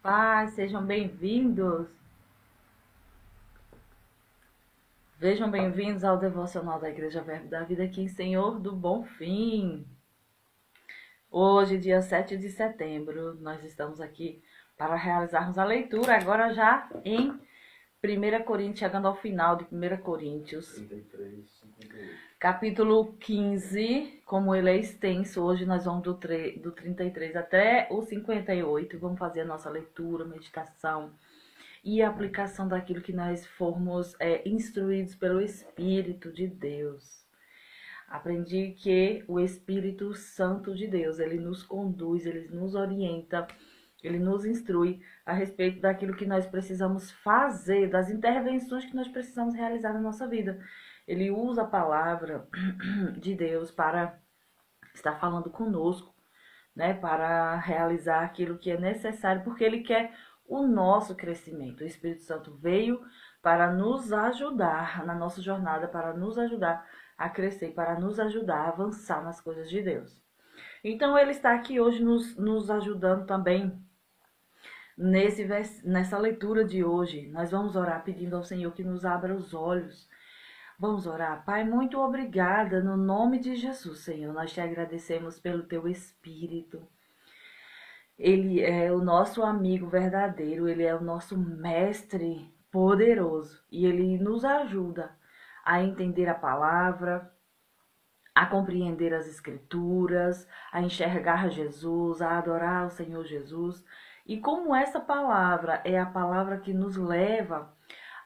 paz, sejam bem-vindos. Sejam bem-vindos ao devocional da Igreja Verbo da Vida aqui em Senhor do Bom Fim. Hoje, dia 7 de setembro, nós estamos aqui para realizarmos a leitura, agora já em 1 Coríntios, chegando ao final de 1 Coríntios. 33, 58. Capítulo 15, como ele é extenso, hoje nós vamos do 33 até o 58, vamos fazer a nossa leitura, meditação e aplicação daquilo que nós formos instruídos pelo Espírito de Deus. Aprendi que o Espírito Santo de Deus, ele nos conduz, ele nos orienta, ele nos instrui a respeito daquilo que nós precisamos fazer, das intervenções que nós precisamos realizar na nossa vida. Ele usa a palavra de Deus para estar falando conosco, né, para realizar aquilo que é necessário, porque ele quer o nosso crescimento. O Espírito Santo veio para nos ajudar na nossa jornada, para nos ajudar a crescer, para nos ajudar a avançar nas coisas de Deus. Então, ele está aqui hoje nos ajudando também nessa leitura de hoje. Nós vamos orar pedindo ao Senhor que nos abra os olhos. Vamos orar. Pai, muito obrigada no nome de Jesus, Senhor. Nós te agradecemos pelo teu Espírito. Ele é o nosso amigo verdadeiro, ele é o nosso mestre poderoso e ele nos ajuda a entender a palavra, a compreender as escrituras, a enxergar Jesus, a adorar o Senhor Jesus. E como essa palavra é a palavra que nos leva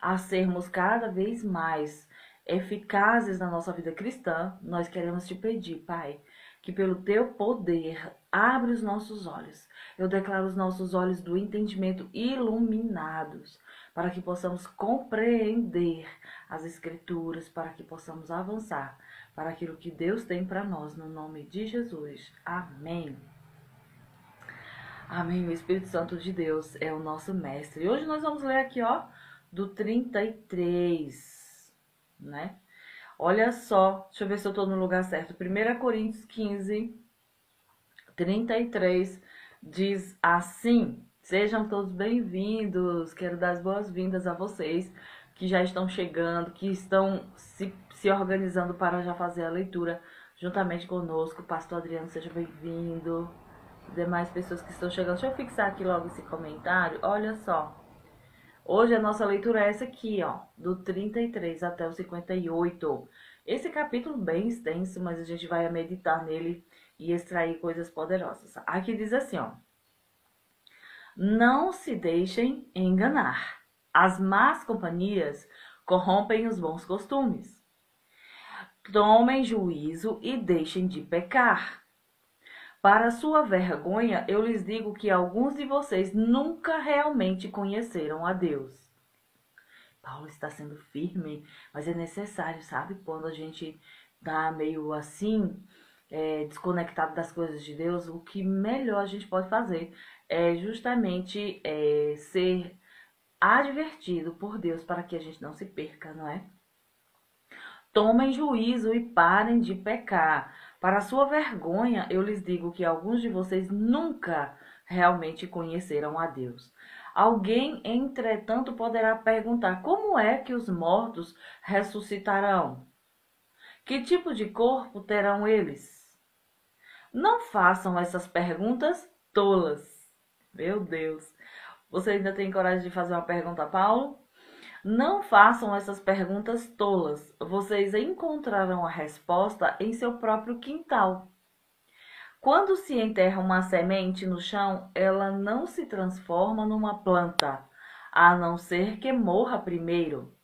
a sermos cada vez mais eficazes na nossa vida cristã, nós queremos te pedir, Pai, que pelo teu poder abre os nossos olhos. Eu declaro os nossos olhos do entendimento iluminados, para que possamos compreender as escrituras, para que possamos avançar para aquilo que Deus tem para nós, no nome de Jesus. Amém. Amém. O Espírito Santo de Deus é o nosso mestre. E hoje nós vamos ler aqui, ó, do 33, né? Olha só, deixa eu ver se eu estou no lugar certo. 1 Coríntios 15, 33, diz assim: sejam todos bem-vindos. Quero dar as boas-vindas a vocês que já estão chegando, que estão se organizando para já fazer a leitura juntamente conosco. Pastor Adriano, seja bem-vindo. Demais pessoas que estão chegando. Deixa eu fixar aqui logo esse comentário. Olha só. Hoje a nossa leitura é essa aqui, ó, do 33 até o 58. Esse capítulo bem extenso, mas a gente vai meditar nele e extrair coisas poderosas. Aqui diz assim, ó: não se deixem enganar. As más companhias corrompem os bons costumes. Tomem juízo e deixem de pecar. Para sua vergonha, eu lhes digo que alguns de vocês nunca realmente conheceram a Deus. Paulo está sendo firme, mas é necessário, sabe? Quando a gente tá meio assim, desconectado das coisas de Deus, o que melhor a gente pode fazer é justamente ser advertido por Deus para que a gente não se perca, não é? Tomem juízo e parem de pecar. Para sua vergonha, eu lhes digo que alguns de vocês nunca realmente conheceram a Deus. Alguém, entretanto, poderá perguntar: como é que os mortos ressuscitarão? Que tipo de corpo terão eles? Não façam essas perguntas tolas. Meu Deus. Você ainda tem coragem de fazer uma pergunta, Paulo? Não façam essas perguntas tolas. Vocês encontrarão a resposta em seu próprio quintal. Quando se enterra uma semente no chão, ela não se transforma numa planta, a não ser que morra primeiro.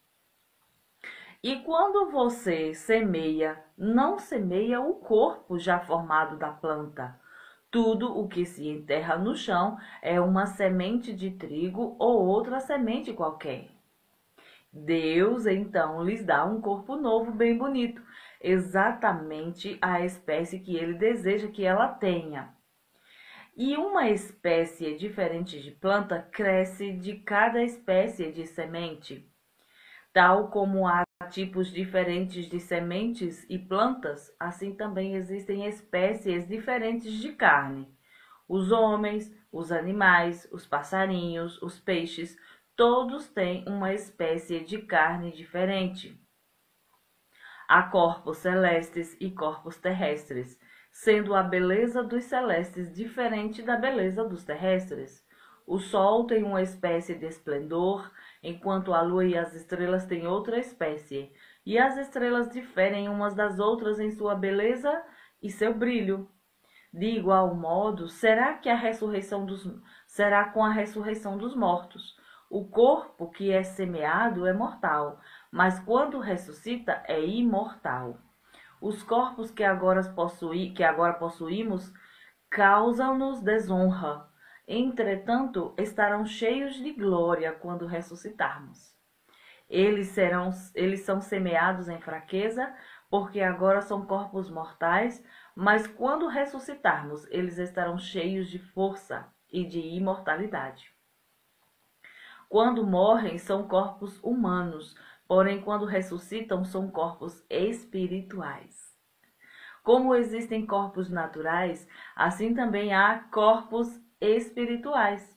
E quando você semeia, não semeia o corpo já formado da planta. Tudo o que se enterra no chão é uma semente de trigo ou outra semente qualquer. Deus, então, lhes dá um corpo novo, bem bonito, exatamente a espécie que ele deseja que ela tenha. E uma espécie diferente de planta cresce de cada espécie de semente. Tal como há tipos diferentes de sementes e plantas, assim também existem espécies diferentes de carne. Os homens, Os animais, os passarinhos, os peixes, todos têm uma espécie de carne diferente. Há corpos celestes e corpos terrestres, sendo a beleza dos celestes diferente da beleza dos terrestres. O sol tem uma espécie de esplendor, enquanto a lua e as estrelas têm outra espécie, e as estrelas diferem umas das outras em sua beleza e seu brilho. De igual modo, será com a ressurreição dos mortos. O corpo que é semeado é mortal, mas quando ressuscita é imortal. Os corpos que agora possuímos causam-nos desonra. Entretanto, estarão cheios de glória quando ressuscitarmos. Eles são semeados em fraqueza, porque agora são corpos mortais, mas quando ressuscitarmos, eles estarão cheios de força e de imortalidade. Quando morrem, são corpos humanos, porém, quando ressuscitam, são corpos espirituais. Como existem corpos naturais, assim também há corpos espirituais.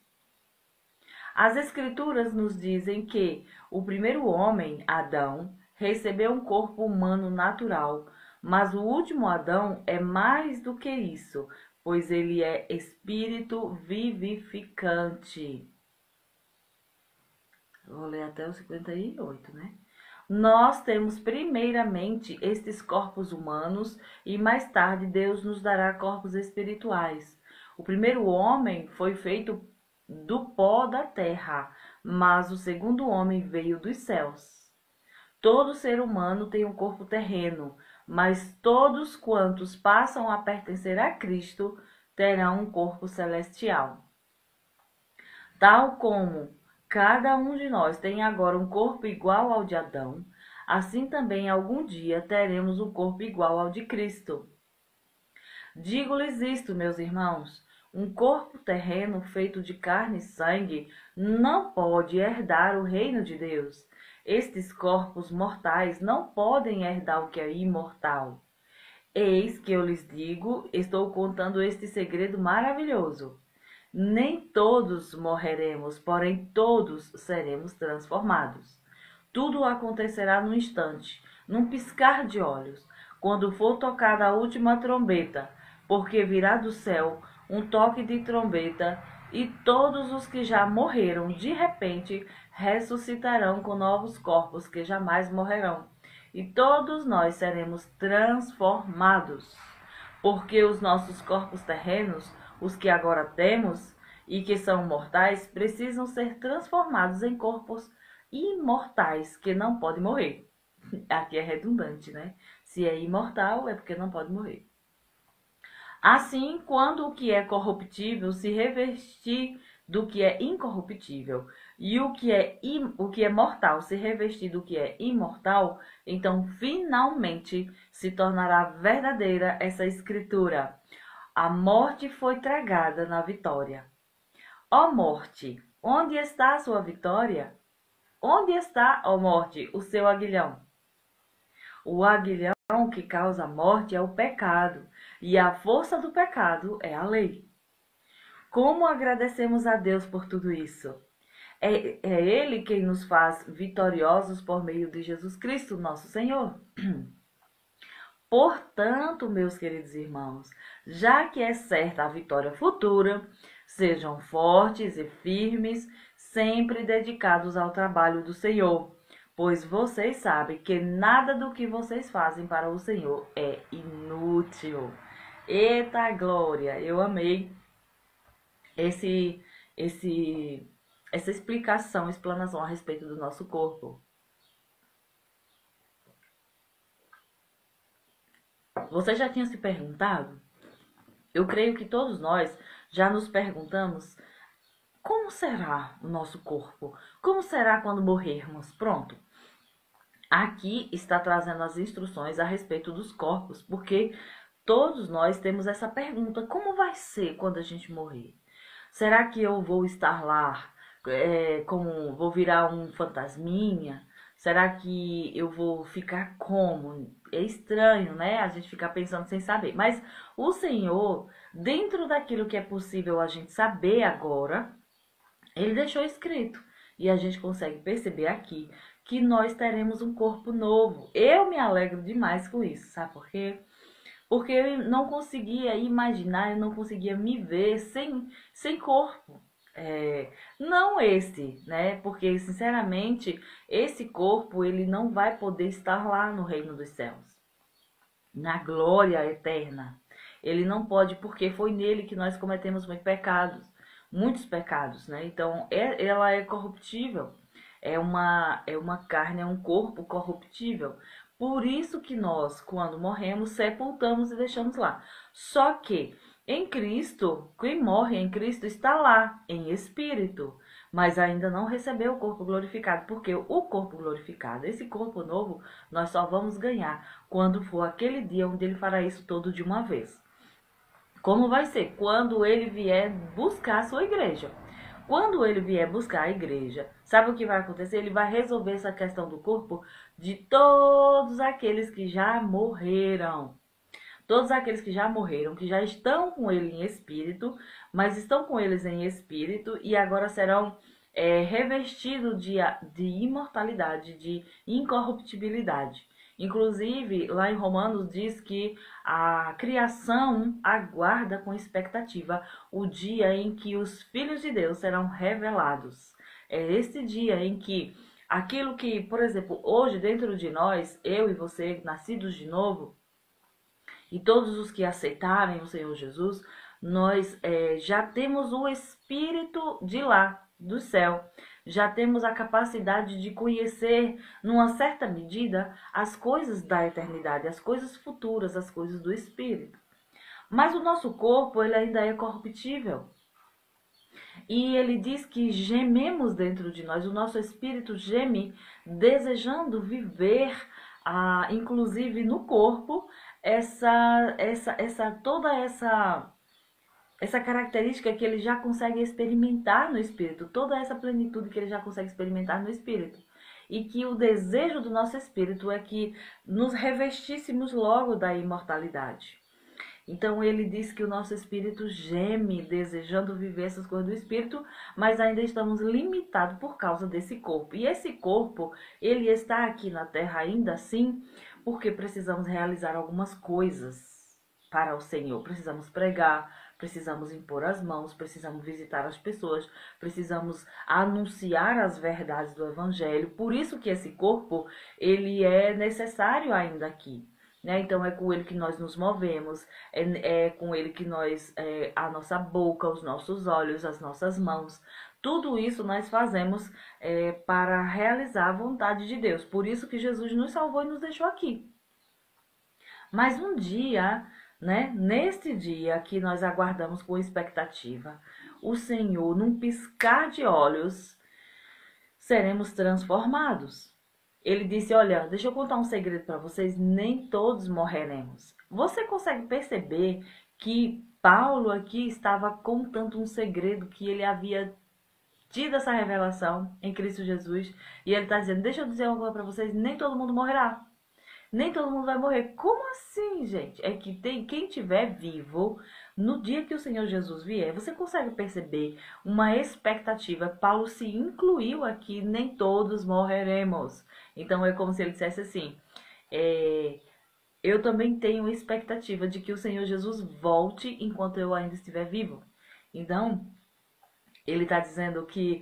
As Escrituras nos dizem que o primeiro homem, Adão, recebeu um corpo humano natural, mas o último Adão é mais do que isso, pois ele é espírito vivificante. Vou ler até o 58, né? Nós temos primeiramente estes corpos humanos e mais tarde Deus nos dará corpos espirituais. O primeiro homem foi feito do pó da terra, mas o segundo homem veio dos céus. Todo ser humano tem um corpo terreno, mas todos quantos passam a pertencer a Cristo terão um corpo celestial. Tal como cada um de nós tem agora um corpo igual ao de Adão, assim também algum dia teremos um corpo igual ao de Cristo. Digo-lhes isto, meus irmãos, um corpo terreno feito de carne e sangue não pode herdar o reino de Deus. Estes corpos mortais não podem herdar o que é imortal. Eis que eu lhes digo, estou contando este segredo maravilhoso. Nem todos morreremos, porém todos seremos transformados. Tudo acontecerá num instante, num piscar de olhos, quando for tocada a última trombeta, porque virá do céu um toque de trombeta, e todos os que já morreram de repente ressuscitarão com novos corpos que jamais morrerão, e todos nós seremos transformados, porque os nossos corpos terrenos, os que agora temos e que são mortais, precisam ser transformados em corpos imortais que não podem morrer. Aqui é redundante, né? Se é imortal, é porque não pode morrer. Assim, quando o que é corruptível se revestir do que é incorruptível e o que é mortal se revestir do que é imortal, então finalmente se tornará verdadeira essa escritura: a morte foi tragada na vitória. Ó morte, onde está a sua vitória? Onde está, ó morte, o seu aguilhão? O aguilhão que causa a morte é o pecado, e a força do pecado é a lei. Como agradecemos a Deus por tudo isso? É Ele quem nos faz vitoriosos por meio de Jesus Cristo, nosso Senhor. Portanto, meus queridos irmãos, já que é certa a vitória futura, sejam fortes e firmes, sempre dedicados ao trabalho do Senhor, pois vocês sabem que nada do que vocês fazem para o Senhor é inútil. Eita glória! Eu amei essa explanação a respeito do nosso corpo. Você já tinha se perguntado? Eu creio que todos nós já nos perguntamos: como será o nosso corpo? Como será quando morrermos? Pronto. Aqui está trazendo as instruções a respeito dos corpos, porque todos nós temos essa pergunta: como vai ser quando a gente morrer? Será que eu vou estar lá, vou virar um fantasminha? Será que eu vou ficar como? É estranho, né? A gente ficar pensando sem saber. Mas o Senhor, dentro daquilo que é possível a gente saber agora, ele deixou escrito. E a gente consegue perceber aqui que nós teremos um corpo novo. Eu me alegro demais com isso, sabe por quê? Porque eu não conseguia imaginar, eu não conseguia me ver sem corpo. Não esse, né? Porque, sinceramente, esse corpo, ele não vai poder estar lá no reino dos céus, na glória eterna. Ele não pode, porque foi nele que nós cometemos muitos pecados, né? Então, ela é corruptível. É uma carne, é um corpo corruptível. Por isso que nós, quando morremos, sepultamos e deixamos lá. Só que em Cristo, quem morre em Cristo está lá, em espírito, mas ainda não recebeu o corpo glorificado, porque o corpo glorificado, esse corpo novo, nós só vamos ganhar quando for aquele dia onde ele fará isso todo de uma vez. Como vai ser? Quando ele vier buscar a sua igreja. Quando ele vier buscar a igreja, sabe o que vai acontecer? Ele vai resolver essa questão do corpo de todos aqueles que já morreram. Todos aqueles que já morreram, que já estão com ele em espírito, mas estão com eles em espírito e agora serão revestidos de imortalidade, de incorruptibilidade. Inclusive, lá em Romanos diz que a criação aguarda com expectativa o dia em que os filhos de Deus serão revelados. É esse dia em que aquilo que, por exemplo, hoje dentro de nós, eu e você, nascidos de novo, e todos os que aceitarem o Senhor Jesus, nós já temos o Espírito de lá, do céu. Já temos a capacidade de conhecer, numa certa medida, as coisas da eternidade, as coisas futuras, as coisas do Espírito. Mas o nosso corpo, ele ainda é corruptível. E ele diz que gememos dentro de nós, o nosso espírito geme, desejando viver, inclusive no corpo, toda essa característica que ele já consegue experimentar no espírito, toda essa plenitude que ele já consegue experimentar no espírito. E que o desejo do nosso espírito é que nos revestíssemos logo da imortalidade. Então ele diz que o nosso espírito geme, desejando viver essas coisas do espírito, mas ainda estamos limitados por causa desse corpo. E esse corpo, ele está aqui na terra ainda assim, porque precisamos realizar algumas coisas para o Senhor. Precisamos pregar, precisamos impor as mãos, precisamos visitar as pessoas, precisamos anunciar as verdades do Evangelho. Por isso que esse corpo, ele é necessário ainda aqui. Né? Então é com ele que nós nos movemos, é com ele que a nossa boca, os nossos olhos, as nossas mãos, tudo isso nós fazemos para realizar a vontade de Deus. Por isso que Jesus nos salvou e nos deixou aqui. Mas um dia, né, neste dia que nós aguardamos com expectativa, o Senhor, num piscar de olhos, seremos transformados. Ele disse, olha, deixa eu contar um segredo para vocês, nem todos morreremos. Você consegue perceber que Paulo aqui estava contando um segredo que ele havia tido essa revelação em Cristo Jesus. E ele está dizendo, deixa eu dizer uma coisa para vocês, nem todo mundo morrerá. Nem todo mundo vai morrer. Como assim, gente? É que quem estiver vivo, no dia que o Senhor Jesus vier, você consegue perceber uma expectativa. Paulo se incluiu aqui, nem todos morreremos. Então é como se ele dissesse assim, eu também tenho expectativa de que o Senhor Jesus volte enquanto eu ainda estiver vivo. Então, ele está dizendo que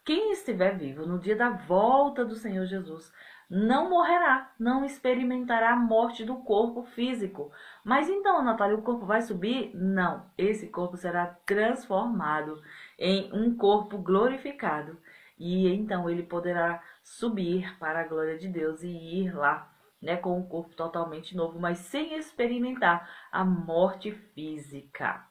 quem estiver vivo no dia da volta do Senhor Jesus não morrerá, não experimentará a morte do corpo físico. Mas então, Natália, o corpo vai subir? Não, esse corpo será transformado em um corpo glorificado. E então ele poderá subir para a glória de Deus e ir lá, né, com um corpo totalmente novo, mas sem experimentar a morte física.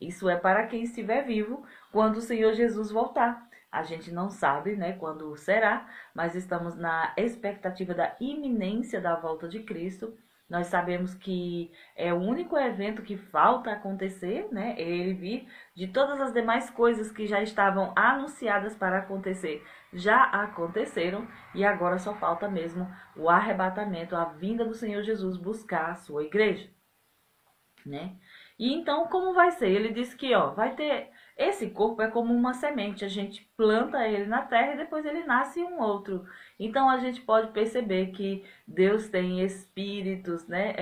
Isso é para quem estiver vivo quando o Senhor Jesus voltar. A gente não sabe, né, quando será, mas estamos na expectativa da iminência da volta de Cristo. Nós sabemos que é o único evento que falta acontecer, né? É ele vir. De todas as demais coisas que já estavam anunciadas para acontecer, já aconteceram. E agora só falta mesmo o arrebatamento, a vinda do Senhor Jesus buscar a sua igreja, né? E então, como vai ser? Ele disse que, ó, vai ter... Esse corpo é como uma semente, a gente planta ele na terra e depois ele nasce um outro. Então, a gente pode perceber que Deus tem espíritos, né?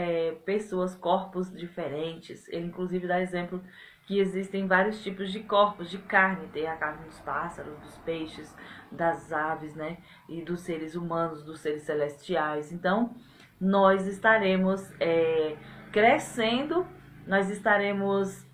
Pessoas, corpos diferentes. Ele, inclusive, dá exemplo que existem vários tipos de corpos de carne. Tem a carne dos pássaros, dos peixes, das aves, né? E dos seres humanos, dos seres celestiais. Então, nós estaremos crescendo, nós estaremos,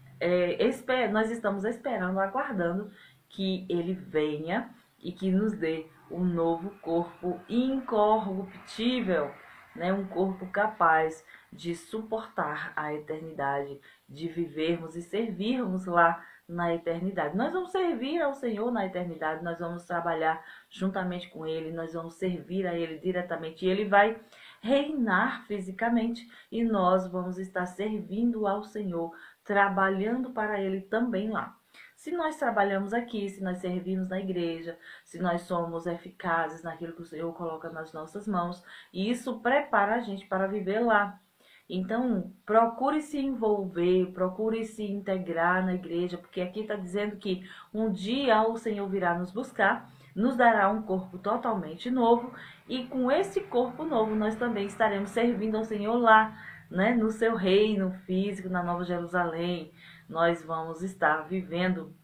nós estamos esperando, aguardando que ele venha e que nos dê um novo corpo incorruptível, né? Um corpo capaz de suportar a eternidade, de vivermos e servirmos lá na eternidade. Nós vamos servir ao Senhor na eternidade, nós vamos trabalhar juntamente com Ele, nós vamos servir a Ele diretamente e Ele vai reinar fisicamente e nós vamos estar servindo ao Senhor, trabalhando para Ele também lá. Se nós trabalhamos aqui, se nós servimos na igreja, se nós somos eficazes naquilo que o Senhor coloca nas nossas mãos, isso prepara a gente para viver lá. Então, procure se envolver, procure se integrar na igreja, porque aqui está dizendo que um dia o Senhor virá nos buscar, nos dará um corpo totalmente novo, e com esse corpo novo nós também estaremos servindo ao Senhor lá, né, no seu reino físico, na Nova Jerusalém. Nós vamos estar vivendo,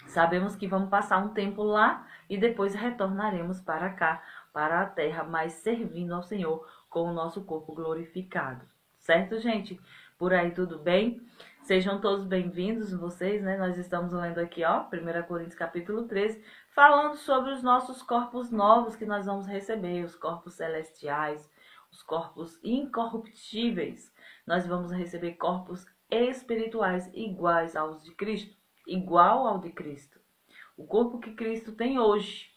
sabemos que vamos passar um tempo lá e depois retornaremos para cá, para a terra, mas servindo ao Senhor com o nosso corpo glorificado. Certo, gente? Por aí tudo bem? Sejam todos bem-vindos, vocês, né? Nós estamos lendo aqui, ó, 1 Coríntios capítulo 13, falando sobre os nossos corpos novos que nós vamos receber, os corpos celestiais, os corpos incorruptíveis. Nós vamos receber corpos espirituais iguais aos de Cristo, igual ao de Cristo. O corpo que Cristo tem hoje.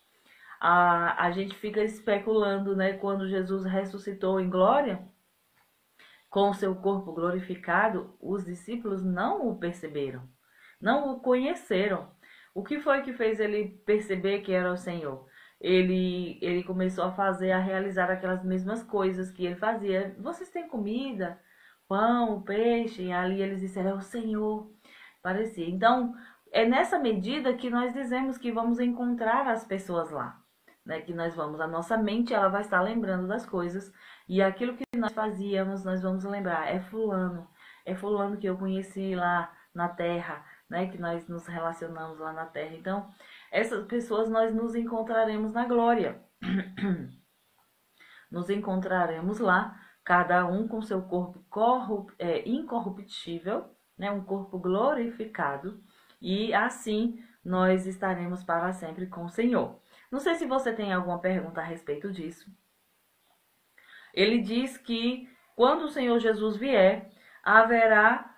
A gente fica especulando, né? Quando Jesus ressuscitou em glória, com o seu corpo glorificado, os discípulos não o perceberam, não o conheceram. O que foi que fez ele perceber que era o Senhor? Ele começou a realizar aquelas mesmas coisas que ele fazia. Vocês têm comida, pão, peixe? E ali eles disseram, é o Senhor. Parecia. Então, é nessa medida que nós dizemos que vamos encontrar as pessoas lá, né? Que nós vamos, a nossa mente ela vai estar lembrando das coisas e aquilo que nós fazíamos, nós vamos lembrar, é fulano que eu conheci lá na terra, né? Que nós nos relacionamos lá na terra. Então, essas pessoas nós nos encontraremos na glória. Nos encontraremos lá, cada um com seu corpo incorruptível, né? Um corpo glorificado, e assim nós estaremos para sempre com o Senhor. Não sei se você tem alguma pergunta a respeito disso. Ele diz que quando o Senhor Jesus vier, haverá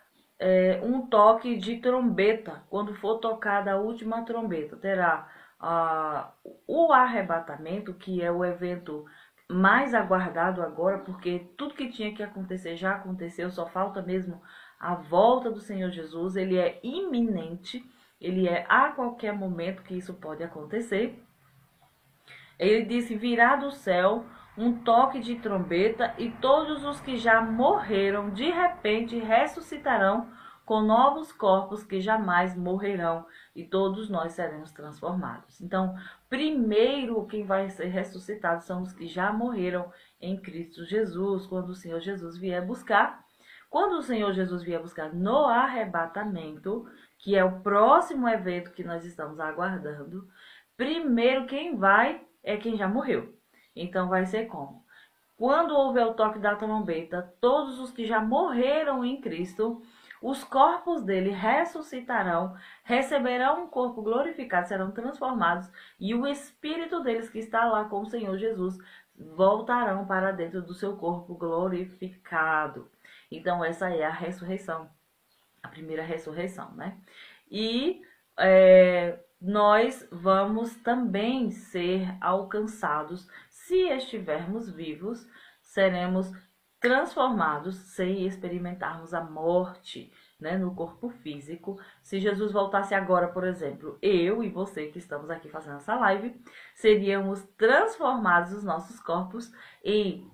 um toque de trombeta. Quando for tocada a última trombeta, terá o arrebatamento, que é o evento mais aguardado agora, porque tudo que tinha que acontecer já aconteceu, só falta mesmo a volta do Senhor Jesus. Ele é iminente, ele é a qualquer momento que isso pode acontecer. Ele disse, virá do céu um toque de trombeta e todos os que já morreram de repente ressuscitarão com novos corpos que jamais morrerão e todos nós seremos transformados. Então, primeiro quem vai ser ressuscitado são os que já morreram em Cristo Jesus, quando o Senhor Jesus vier buscar. Quando o Senhor Jesus vier buscar no arrebatamento, que é o próximo evento que nós estamos aguardando, primeiro quem vai é quem já morreu. Então vai ser como? Quando houver o toque da trombeta, todos os que já morreram em Cristo, os corpos dele ressuscitarão, receberão um corpo glorificado, serão transformados, e o espírito deles que está lá com o Senhor Jesus voltarão para dentro do seu corpo glorificado. Então essa é a ressurreição, a primeira ressurreição, né? E nós vamos também ser alcançados, se estivermos vivos, seremos transformados sem experimentarmos a morte, né, no corpo físico. Se Jesus voltasse agora, por exemplo, eu e você que estamos aqui fazendo essa live, seríamos transformados os nossos corpos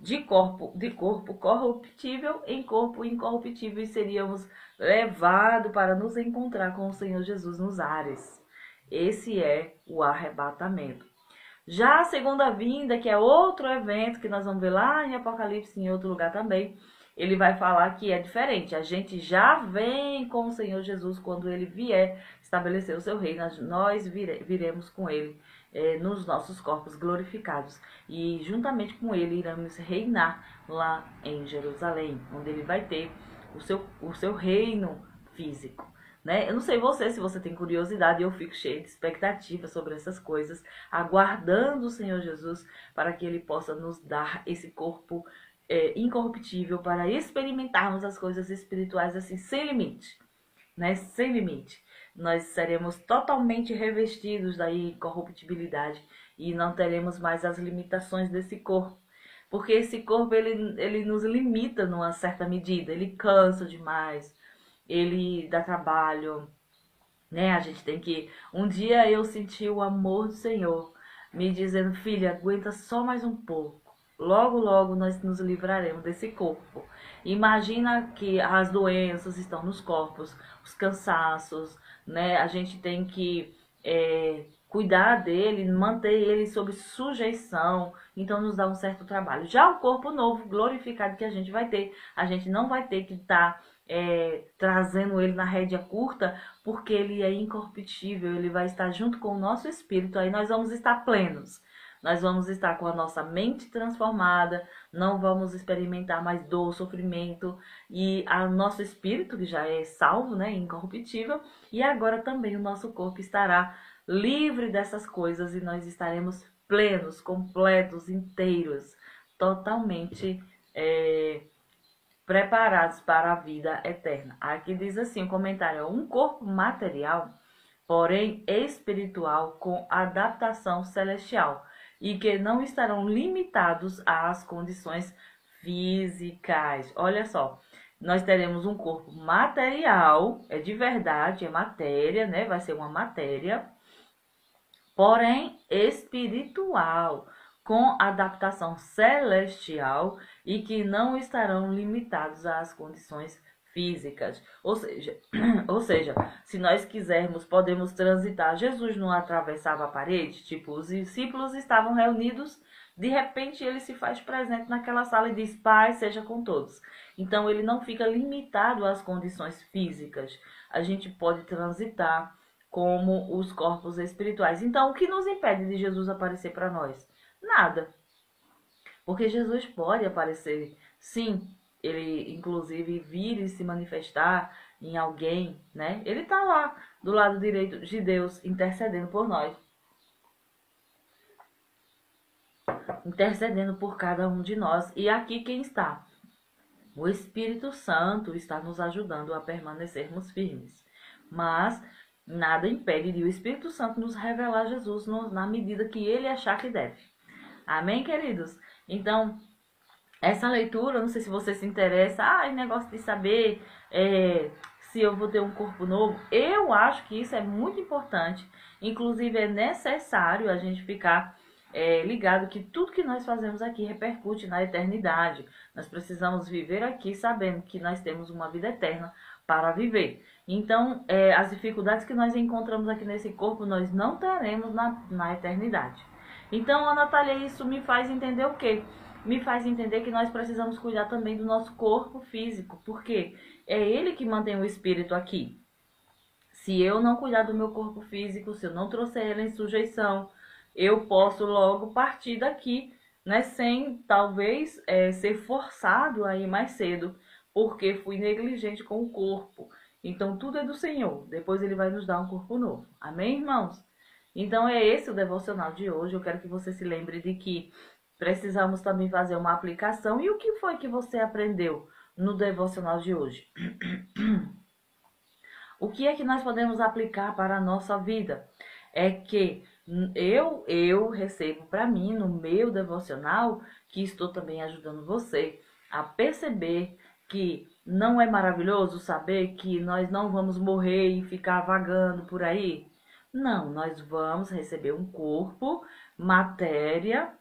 de corpo corruptível em corpo incorruptível e seríamos levados para nos encontrar com o Senhor Jesus nos ares. Esse é o arrebatamento. Já a segunda vinda, que é outro evento que nós vamos ver lá em Apocalipse, em outro lugar também, ele vai falar que é diferente. A gente já vem com o Senhor Jesus quando ele vier estabelecer o seu reino. Nós viremos com ele nos nossos corpos glorificados. E juntamente com ele iremos reinar lá em Jerusalém, onde ele vai ter o seu reino físico. Né? Eu não sei você, se você tem curiosidade, eu fico cheia de expectativa sobre essas coisas, aguardando o Senhor Jesus para que ele possa nos dar esse corpo incorruptível para experimentarmos as coisas espirituais assim, sem limite, né? Sem limite. Nós seremos totalmente revestidos da incorruptibilidade e não teremos mais as limitações desse corpo. Porque esse corpo, ele nos limita numa certa medida, ele cansa demais, ele dá trabalho, né? A gente tem que... Um dia eu senti o amor do Senhor me dizendo, filha, aguenta só mais um pouco. Logo, logo nós nos livraremos desse corpo. Imagina que as doenças estão nos corpos, os cansaços, né? A gente tem que cuidar dele, manter ele sob sujeição, então nos dá um certo trabalho. Já o corpo novo, glorificado que a gente vai ter, a gente não vai ter que estar trazendo ele na rédea curta, porque ele é incorruptível, ele vai estar junto com o nosso espírito, aí nós vamos estar plenos. Nós vamos estar com a nossa mente transformada, não vamos experimentar mais dor, sofrimento, e o nosso espírito, que já é salvo, né, incorruptível, e agora também o nosso corpo estará livre dessas coisas e nós estaremos plenos, completos, inteiros, totalmente preparados para a vida eterna. Aqui diz assim, o comentário, um corpo material, porém espiritual, com adaptação celestial, e que não estarão limitados às condições físicas. Olha só, nós teremos um corpo material, é de verdade, é matéria, né? Vai ser uma matéria, porém espiritual, com adaptação celestial e que não estarão limitados às condições físicas. Ou seja, se nós quisermos, podemos transitar. Jesus não atravessava a parede, tipo, os discípulos estavam reunidos, de repente ele se faz presente naquela sala e diz, Pai, seja com todos. Então ele não fica limitado às condições físicas. A gente pode transitar como os corpos espirituais. Então, o que nos impede de Jesus aparecer para nós? Nada. Porque Jesus pode aparecer, sim, ele inclusive vir e se manifestar em alguém, né? Ele está lá do lado direito de Deus, intercedendo por nós. Intercedendo por cada um de nós. E aqui quem está? O Espírito Santo está nos ajudando a permanecermos firmes. Mas nada impede de o Espírito Santo nos revelar Jesus na medida que ele achar que deve. Amém, queridos? Então, essa leitura, não sei se você se interessa, negócio de saber se eu vou ter um corpo novo. Eu acho que isso é muito importante. Inclusive, é necessário a gente ficar ligado que tudo que nós fazemos aqui repercute na eternidade. Nós precisamos viver aqui sabendo que nós temos uma vida eterna para viver. Então, as dificuldades que nós encontramos aqui nesse corpo, nós não teremos na eternidade. Então, a Natália, isso me faz entender o quê? Me faz entender que nós precisamos cuidar também do nosso corpo físico, porque é ele que mantém o espírito aqui. Se eu não cuidar do meu corpo físico, se eu não trouxer ele em sujeição, eu posso logo partir daqui, né, sem talvez ser forçado a ir mais cedo, porque fui negligente com o corpo. Então, tudo é do Senhor. Depois ele vai nos dar um corpo novo. Amém, irmãos? Então, é esse o devocional de hoje. Eu quero que você se lembre de que precisamos também fazer uma aplicação. E o que foi que você aprendeu no devocional de hoje? O que é que nós podemos aplicar para a nossa vida? É que eu recebo para mim, no meu devocional, que estou também ajudando você, a perceber que não é maravilhoso saber que nós não vamos morrer e ficar vagando por aí? Não, nós vamos receber um corpo, matéria,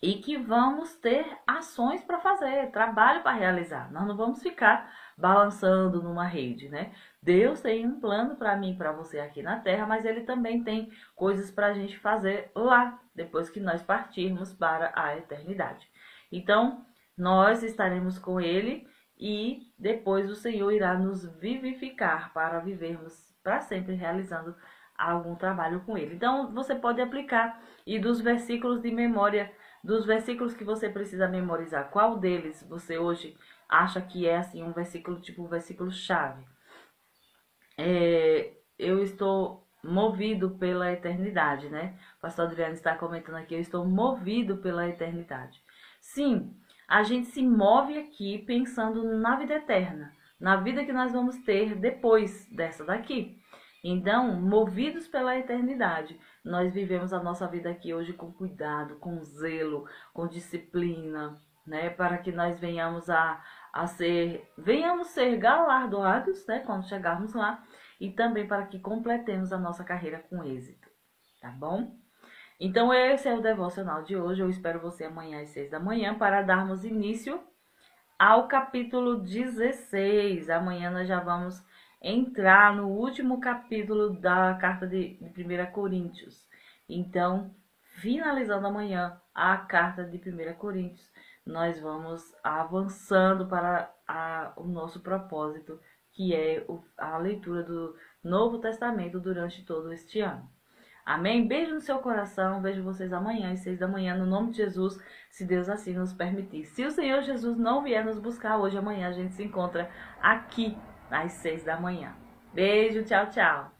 e que vamos ter ações para fazer, trabalho para realizar. Nós não vamos ficar balançando numa rede, né? Deus tem um plano para mim e para você aqui na Terra, mas Ele também tem coisas para a gente fazer lá, depois que nós partirmos para a eternidade. Então, nós estaremos com Ele e depois o Senhor irá nos vivificar para vivermos para sempre realizando algum trabalho com Ele. Então, você pode aplicar e dos versículos de memória, dos versículos que você precisa memorizar, qual deles você hoje acha que é assim um versículo tipo um versículo chave? Eu estou movido pela eternidade, né? O pastor Adriano está comentando aqui, eu estou movido pela eternidade. Sim, a gente se move aqui pensando na vida eterna, na vida que nós vamos ter depois dessa daqui. Então, movidos pela eternidade, nós vivemos a nossa vida aqui hoje com cuidado, com zelo, com disciplina, né? Para que nós venhamos venhamos ser galardoados, né? Quando chegarmos lá, e também para que completemos a nossa carreira com êxito, tá bom? Então, esse é o devocional de hoje. Eu espero você amanhã às 6 da manhã para darmos início ao capítulo 16. Amanhã nós já vamos entrar no último capítulo da carta de 1 Coríntios. Então, finalizando amanhã a carta de 1 Coríntios, nós vamos avançando para o nosso propósito, que é a leitura do Novo Testamento durante todo este ano. Amém? Beijo no seu coração. Vejo vocês amanhã às 6 da manhã, no nome de Jesus, se Deus assim nos permitir. Se o Senhor Jesus não vier nos buscar hoje, amanhã a gente se encontra aqui às 6 da manhã. Beijo, tchau, tchau.